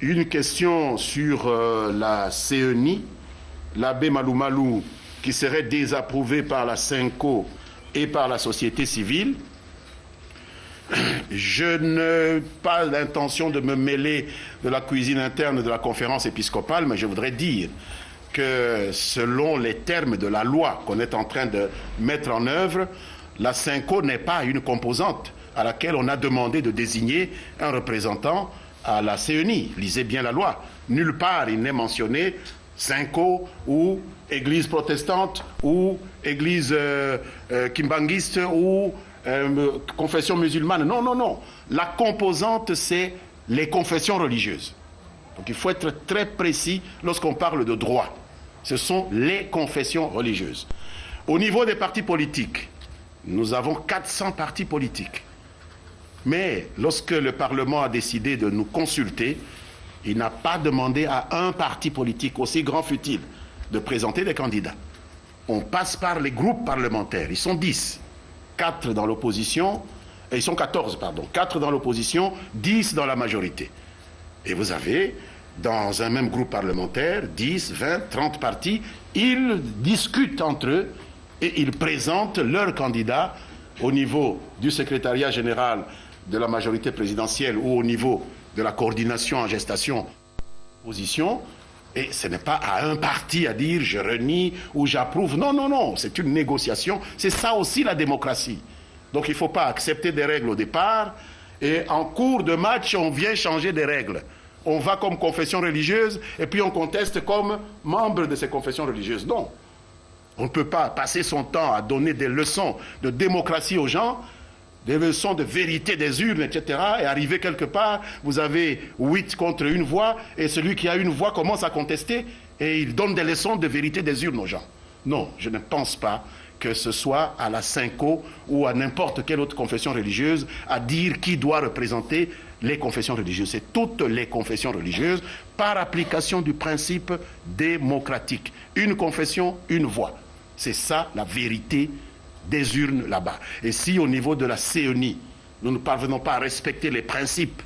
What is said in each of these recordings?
Une question sur la CENI, l'abbé Malou Malou, qui serait désapprouvé par la CENCO et par la société civile. Je n'ai pas l'intention de me mêler de la cuisine interne de la conférence épiscopale, mais je voudrais dire que selon les termes de la loi qu'on est en train de mettre en œuvre, la CENCO n'est pas une composante à laquelle on a demandé de désigner un représentant à la CENI. Lisez bien la loi. Nulle part il n'est mentionné CENCO ou Église protestante ou Église kimbanguiste ou confession musulmane. Non, non, non. La composante, c'est les confessions religieuses. Donc il faut être très précis lorsqu'on parle de droit. Ce sont les confessions religieuses. Au niveau des partis politiques, nous avons 400 partis politiques. Mais lorsque le Parlement a décidé de nous consulter, il n'a pas demandé à un parti politique, aussi grand fut-il, de présenter des candidats. On passe par les groupes parlementaires. Ils sont 10. 4 dans l'opposition, et ils sont 14, pardon. 4 dans l'opposition, 10 dans la majorité. Et vous avez, dans un même groupe parlementaire, 10, 20, 30 partis, ils discutent entre eux et ils présentent leurs candidats au niveau du secrétariat général de la majorité présidentielle ou au niveau de la coordination en gestation opposition. Et ce n'est pas à un parti à dire je renie ou j'approuve. Non, non, non, c'est une négociation. C'est ça aussi la démocratie. Donc il ne faut pas accepter des règles au départ et en cours de match, on vient changer des règles. On va comme confession religieuse et puis on conteste comme membre de ces confessions religieuses. Non. On ne peut pas passer son temps à donner des leçons de démocratie aux gens, des leçons de vérité des urnes, etc. Et arriver quelque part, vous avez 8 contre 1 voix, et celui qui a une voix commence à contester, et il donne des leçons de vérité des urnes aux gens. Non, je ne pense pas que ce soit à la CENCO ou à n'importe quelle autre confession religieuse à dire qui doit représenter les confessions religieuses. C'est toutes les confessions religieuses par application du principe démocratique. Une confession, une voix. C'est ça la vérité des urnes là-bas. Et si au niveau de la CENI, nous ne parvenons pas à respecter les principes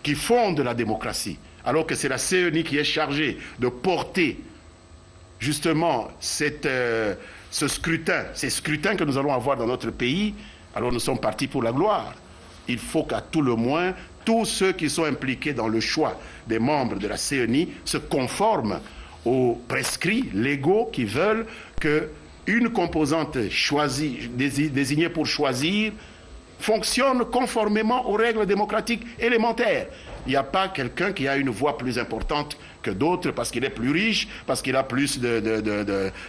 qui fondent la démocratie, alors que c'est la CENI qui est chargée de porter justement ce scrutin, ces scrutins que nous allons avoir dans notre pays, alors nous sommes partis pour la gloire. Il faut qu'à tout le moins, tous ceux qui sont impliqués dans le choix des membres de la CENI se conforment aux prescrits légaux qui veulent qu'une composante choisie, désignée pour choisir fonctionne conformément aux règles démocratiques élémentaires. Il n'y a pas quelqu'un qui a une voix plus importante que d'autres parce qu'il est plus riche, parce qu'il a plus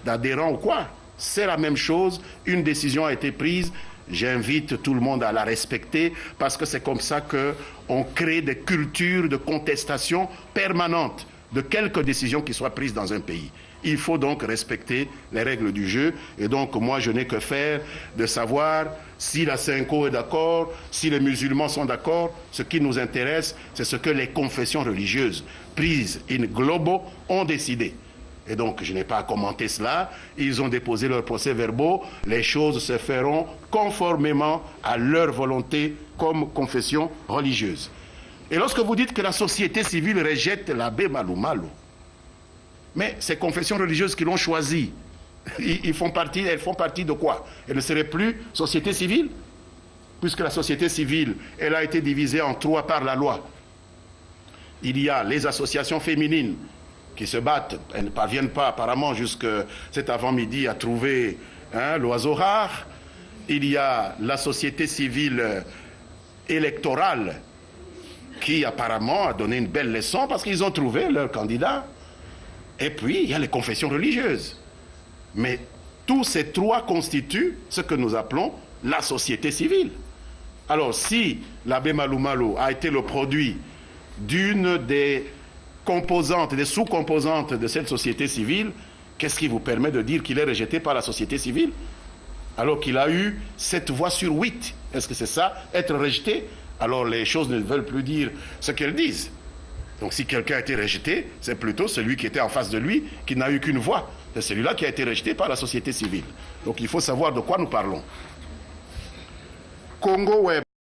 d'adhérents ou quoi. C'est la même chose. Une décision a été prise. J'invite tout le monde à la respecter parce que c'est comme ça qu'on crée des cultures de contestation permanente de quelque décision qui soit prise dans un pays. Il faut donc respecter les règles du jeu. Et donc, moi, je n'ai que faire de savoir si la CENCO est d'accord, si les musulmans sont d'accord. Ce qui nous intéresse, c'est ce que les confessions religieuses prises in globo ont décidé. Et donc, je n'ai pas à commenter cela. Ils ont déposé leurs procès-verbaux. Les choses se feront conformément à leur volonté comme confession religieuse. Et lorsque vous dites que la société civile rejette l'abbé Malou Malou, mais ces confessions religieuses qui l'ont choisi, elles font partie de quoi? Elles ne seraient plus société civile? Puisque la société civile, elle a été divisée en 3 par la loi. Il y a les associations féminines qui se battent, elles ne parviennent pas apparemment jusqu'à cet avant-midi à trouver l'oiseau rare. Il y a la société civile électorale qui apparemment a donné une belle leçon parce qu'ils ont trouvé leur candidat. Et puis, il y a les confessions religieuses. Mais tous ces 3 constituent ce que nous appelons la société civile. Alors, si l'abbé Malou Malou a été le produit d'une des composantes, des sous-composantes de cette société civile, qu'est-ce qui vous permet de dire qu'il est rejeté par la société civile? Alors qu'il a eu 7 voix sur 8. Est-ce que c'est ça, être rejeté? Alors les choses ne veulent plus dire ce qu'elles disent. Donc si quelqu'un a été rejeté, c'est plutôt celui qui était en face de lui qui n'a eu qu'une voix. C'est celui-là qui a été rejeté par la société civile. Donc il faut savoir de quoi nous parlons. Congo Web.